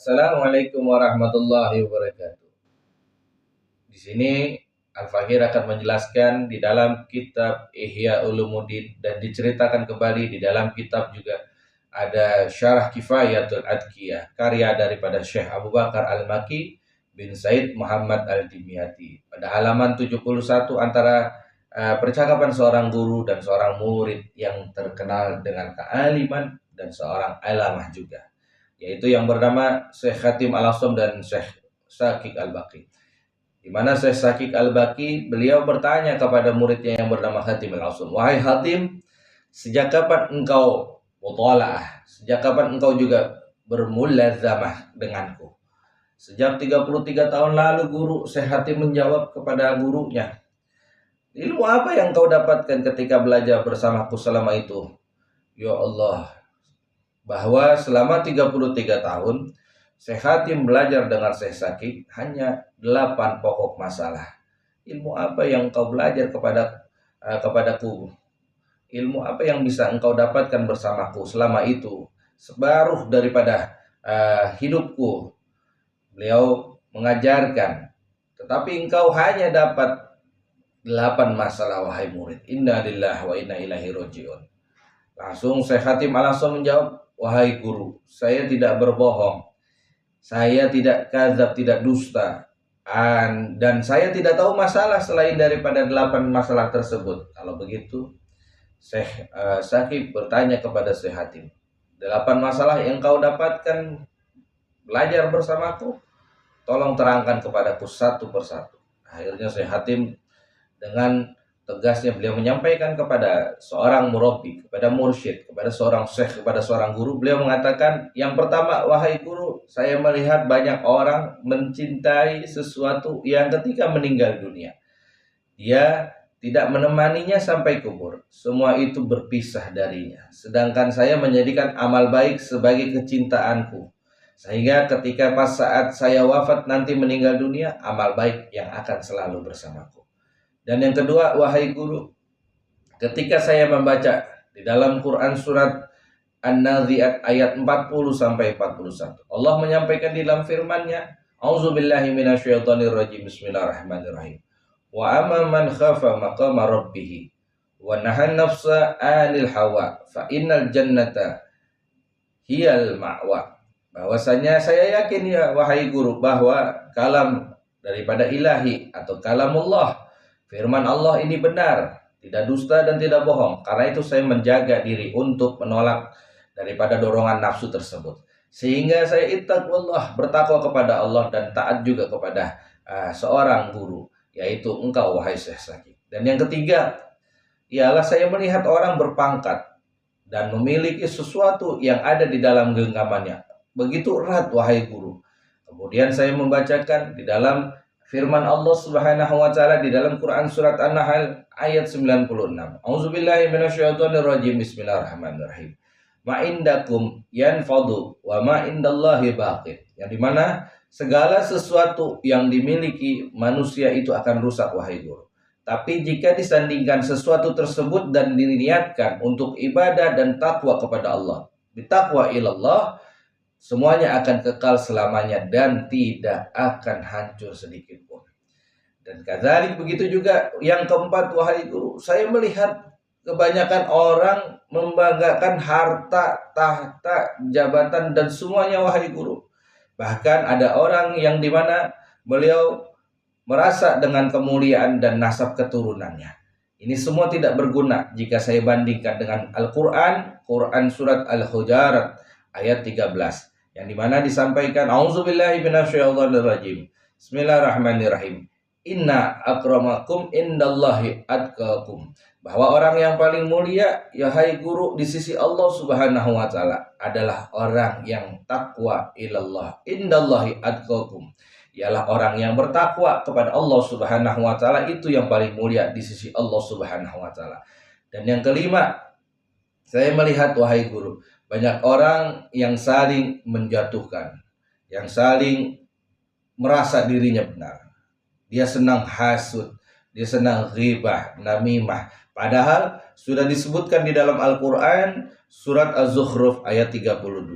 Assalamualaikum warahmatullahi wabarakatuh. Di sini Al-Fakir akan menjelaskan di dalam kitab Ihya Ulumuddin dan diceritakan kembali di dalam kitab juga ada Syarah Kifayatul Adqiyah, karya daripada Syekh Abu Bakar Al-Maki bin Said Muhammad Al-Dimyati. Pada halaman 71 antara percakapan seorang guru dan seorang murid yang terkenal dengan kealiman dan seorang alamah juga, yaitu yang bernama Syekh Khatim Al-Asam dan Syekh Syakik Al-Baqi. Di mana Syekh Syakik Al-Baqi, beliau bertanya kepada muridnya yang bernama Khatim Al-Asam, "Wahai Khatim, sejak kapan engkau mutalaah? Sejak kapan engkau juga bermulazamah denganku?" Sejak 33 tahun lalu, guru. Syekh Khatim menjawab kepada gurunya, "Ilmu apa yang kau dapatkan ketika belajar bersamaku selama itu?" "Ya Allah, bahwa selama 33 tahun Syekh Khatim belajar dengan Syekh Syakik hanya 8 pokok masalah." "Ilmu apa yang kau belajar kepadaku? Ilmu apa yang bisa engkau dapatkan bersamaku selama itu? Separuh daripada hidupku beliau mengajarkan, tetapi engkau hanya dapat 8 masalah, wahai murid." "Inna lillahi wa inna ilaihi rajiun." Langsung Syekh Khatim Al-Asam menjawab, "Wahai guru, saya tidak berbohong, saya tidak kadzab, tidak dusta, dan saya tidak tahu masalah selain daripada 8 masalah tersebut." Kalau begitu, Syekh Syakib bertanya kepada Syekh Khatim, "8 masalah yang kau dapatkan belajar bersamaku, tolong terangkan kepadaku satu persatu." Akhirnya Syekh Khatim dengan tegasnya beliau menyampaikan kepada seorang murabbi, kepada mursyid, kepada seorang syekh, kepada seorang guru. Beliau mengatakan, "Yang pertama, wahai guru, saya melihat banyak orang mencintai sesuatu yang ketika meninggal dunia, dia tidak menemaninya sampai kubur. Semua itu berpisah darinya. Sedangkan saya menjadikan amal baik sebagai kecintaanku, sehingga ketika pas saat saya wafat nanti meninggal dunia, amal baik yang akan selalu bersamaku. Dan yang kedua, wahai guru, ketika saya membaca di dalam Quran surat An-Nazi'at ayat 40 sampai 41, Allah menyampaikan di dalam firman-Nya, "A'udzubillahi minasyaitonirrajim. Bismillahirrahmanirrahim. Wa amma man khafa maqama rabbih wa nahan nafsa 'anil hawa fa innal jannata hiyal ma'wa." Bahwasanya saya yakin ya wahai guru bahwa kalam daripada ilahi atau kalamullah, firman Allah ini benar, tidak dusta dan tidak bohong. Karena itu saya menjaga diri untuk menolak daripada dorongan nafsu tersebut, sehingga saya ittaqullah, bertakwa kepada Allah dan taat juga kepada seorang guru, yaitu engkau wahai Syekh Syakik. Dan yang ketiga ialah saya melihat orang berpangkat dan memiliki sesuatu yang ada di dalam genggamannya begitu erat wahai guru. Kemudian saya membacakan di dalam firman Allah Subhanahu wa taala di dalam Quran surat An-Nahl ayat 96. A'udzubillahi minasyaitonirrajim. Bismillahirrahmanirrahim. Ma indakum yanfadu wa ma indallahi baqin. Yang dimana segala sesuatu yang dimiliki manusia itu akan rusak wahai guru. Tapi jika disandingkan sesuatu tersebut dan diniatkan untuk ibadah dan takwa kepada Allah, bitakwa ilallah, semuanya akan kekal selamanya dan tidak akan hancur sedikit pun. Dan kadzalik begitu juga yang keempat wahai guru, saya melihat kebanyakan orang membanggakan harta, tahta, jabatan dan semuanya wahai guru. Bahkan ada orang yang dimana beliau merasa dengan kemuliaan dan nasab keturunannya. Ini semua tidak berguna jika saya bandingkan dengan Al-Quran, Quran surat Al-Hujarat ayat 13. Yang dimana disampaikan, "A'udzubillahi minasyaitonirrajim. Bismillahirrahmanirrahim. Inna akramakum indallahi atqakum." Bahwa orang yang paling mulia, ya hai guru, di sisi Allah Subhanahu wa taala adalah orang yang takwa ilallah. Indallahi atqakum. Ialah orang yang bertakwa kepada Allah Subhanahu wa taala, itu yang paling mulia di sisi Allah Subhanahu wa taala. Dan yang kelima, saya melihat wahai guru, banyak orang yang saling menjatuhkan, yang saling merasa dirinya benar. Dia senang hasud, dia senang ghibah, namimah. Padahal sudah disebutkan di dalam Al-Quran surat Az-Zukhruf ayat 32.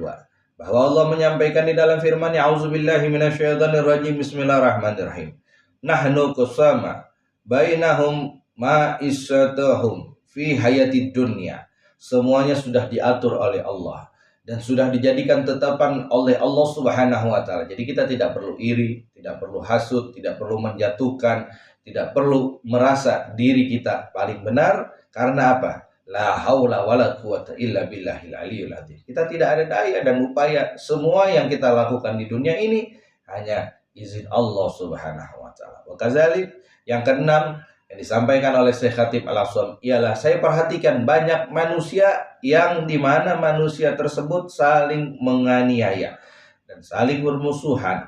Bahwa Allah menyampaikan di dalam firman-Nya, "A'udzubillahi minasyaitonirrajim. Bismillahirrahmanirrahim. Nahnu qasama bainahum ma'isatuhum fi hayatid dunya." Semuanya sudah diatur oleh Allah dan sudah dijadikan tetapan oleh Allah Subhanahu wa taala. Jadi kita tidak perlu iri, tidak perlu hasud, tidak perlu menjatuhkan, tidak perlu merasa diri kita paling benar. Karena apa? La haula wala quwata illa billahil aliyul azim. Kita tidak ada daya dan upaya. Semua yang kita lakukan di dunia ini hanya izin Allah Subhanahu wa taala. Wa kadzalik, yang keenam yang disampaikan oleh Syekh Khatib Al-Asam ialah, saya perhatikan banyak manusia yang dimana manusia tersebut saling menganiaya dan saling bermusuhan.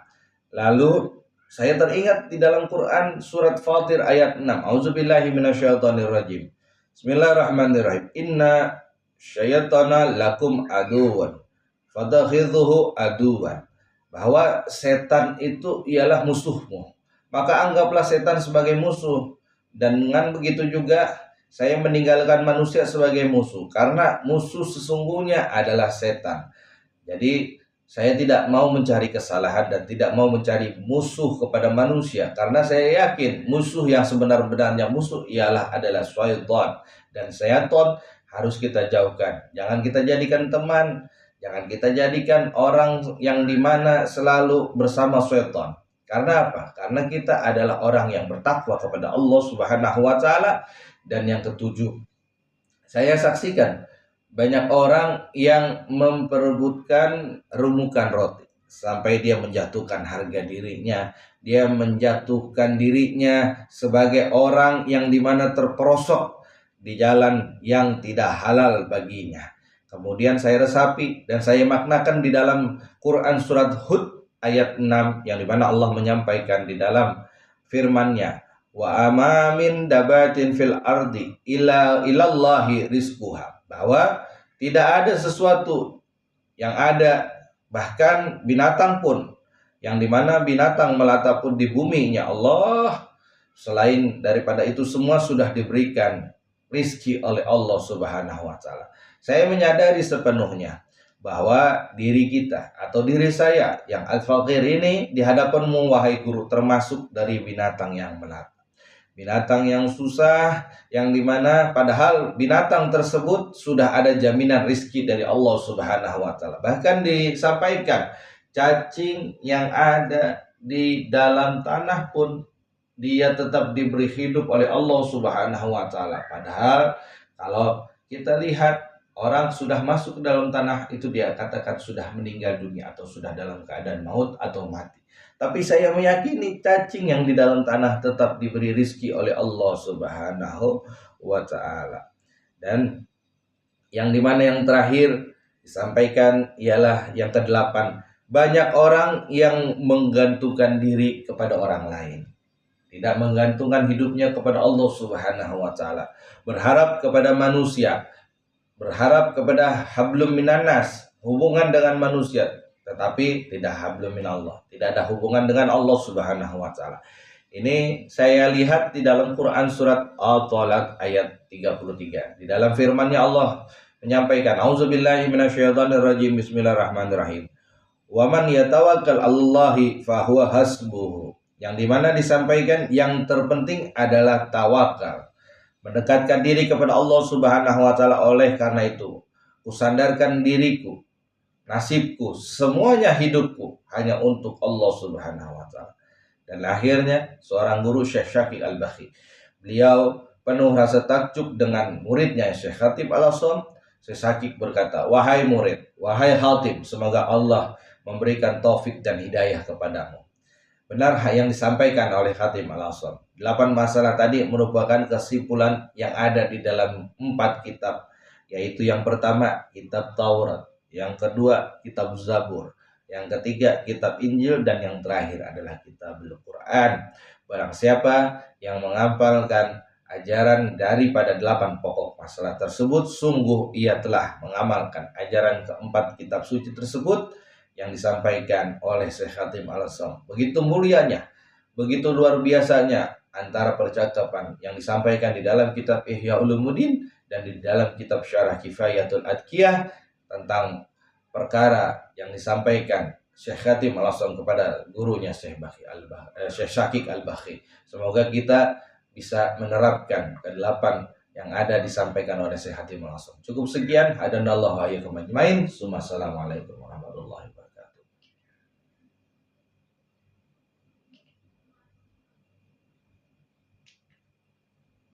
Lalu saya teringat di dalam Quran surat Fatir ayat 6. Auzubillahi minasyaitonirrajim. Bismillahirrahmanirrahim. Inna syaitana lakum aduwan fatakhidhuhu aduwan. Bahwa setan itu ialah musuhmu, maka anggaplah setan sebagai musuh. Dan dengan begitu juga saya meninggalkan manusia sebagai musuh, karena musuh sesungguhnya adalah setan. Jadi saya tidak mau mencari kesalahan dan tidak mau mencari musuh kepada manusia, karena saya yakin musuh yang sebenar-benarnya musuh adalah syaitan, dan syaitan harus kita jauhkan. Jangan kita jadikan teman, jangan kita jadikan orang yang dimana selalu bersama syaitan. Karena apa? Karena kita adalah orang yang bertakwa kepada Allah Subhanahu wa taala. Dan yang ketujuh, saya saksikan banyak orang yang memperebutkan rumukan roti sampai dia menjatuhkan harga dirinya, dia menjatuhkan dirinya sebagai orang yang dimana terperosok di jalan yang tidak halal baginya. Kemudian saya resapi dan saya maknakan di dalam Quran surat Hud ayat 6, yang dimana Allah menyampaikan di dalam firman-Nya, wa amamin dabatin fil ardi ilallahi rizquha, bahwa tidak ada sesuatu yang ada, bahkan binatang pun, yang dimana binatang melata pun di buminya Allah, selain daripada itu semua sudah diberikan rizki oleh Allah Subhanahu wa taala. Saya menyadari sepenuhnya bahwa diri kita atau diri saya yang al-faqir ini di hadapanmu wahai guru termasuk dari binatang yang melata. Binatang yang susah, yang dimana padahal binatang tersebut sudah ada jaminan rizki dari Allah Subhanahu wa taala. Bahkan disampaikan cacing yang ada di dalam tanah pun dia tetap diberi hidup oleh Allah Subhanahu wa taala. Padahal kalau kita lihat orang sudah masuk ke dalam tanah itu, dia katakan sudah meninggal dunia atau sudah dalam keadaan maut atau mati. Tapi saya meyakini cacing yang di dalam tanah tetap diberi rizki oleh Allah Subhanahu wa ta'ala. Dan yang dimana yang terakhir disampaikan ialah yang ke-8. Banyak orang yang menggantungkan diri kepada orang lain, tidak menggantungkan hidupnya kepada Allah Subhanahu wa ta'ala. Berharap kepada manusia, berharap kepada hablum minanas, hubungan dengan manusia, tetapi tidak hablum minallah, tidak ada hubungan dengan Allah Subhanahu wa taala. Ini saya lihat di dalam Quran surat At-Talaq ayat 33. Di dalam firman-Nya Allah menyampaikan, auzubillahi minasyaitonirrajim, bismillahirrahmanirrahim. Wa man yatawakkal 'alallahi fahuwa hasbuhu. Yang dimana disampaikan yang terpenting adalah tawakal, mendekatkan diri kepada Allah Subhanahu wa taala. Oleh karena itu, kusandarkan diriku, nasibku, semuanya hidupku hanya untuk Allah Subhanahu wa taala. Dan akhirnya seorang guru, Syekh Syaqi Al-Bakhi, beliau penuh rasa takjub dengan muridnya Syekh Khatib Al-Asam. Syekh Syaqi berkata, wahai murid, wahai Khatib, semoga Allah memberikan taufik dan hidayah kepadamu. Benar yang disampaikan oleh Khatib Al-Asam. 8 masalah tadi merupakan kesimpulan yang ada di dalam 4 kitab, yaitu yang pertama kitab Taurat, yang kedua kitab Zabur, yang ketiga kitab Injil, dan yang terakhir adalah kitab Al-Quran. Barang siapa yang menghafalkan ajaran daripada 8 pokok masalah tersebut, sungguh ia telah mengamalkan ajaran keempat kitab suci tersebut yang disampaikan oleh Syekh Khatib Al-Asam. Begitu mulianya, begitu luar biasanya antara percakapan yang disampaikan di dalam kitab Ihya Ulumuddin dan di dalam kitab Syarah Kifayatul Adqiyah tentang perkara yang disampaikan Syekh Khatim langsung kepada gurunya Syekh Syakik Al-Bakhi. Semoga kita bisa menerapkan ke-8 yang ada disampaikan oleh Syekh Khatim langsung. Cukup sekian. Hadanallahu wa iyyakum ajmain. Assalamualaikum warahmatullahi wabarakatuh.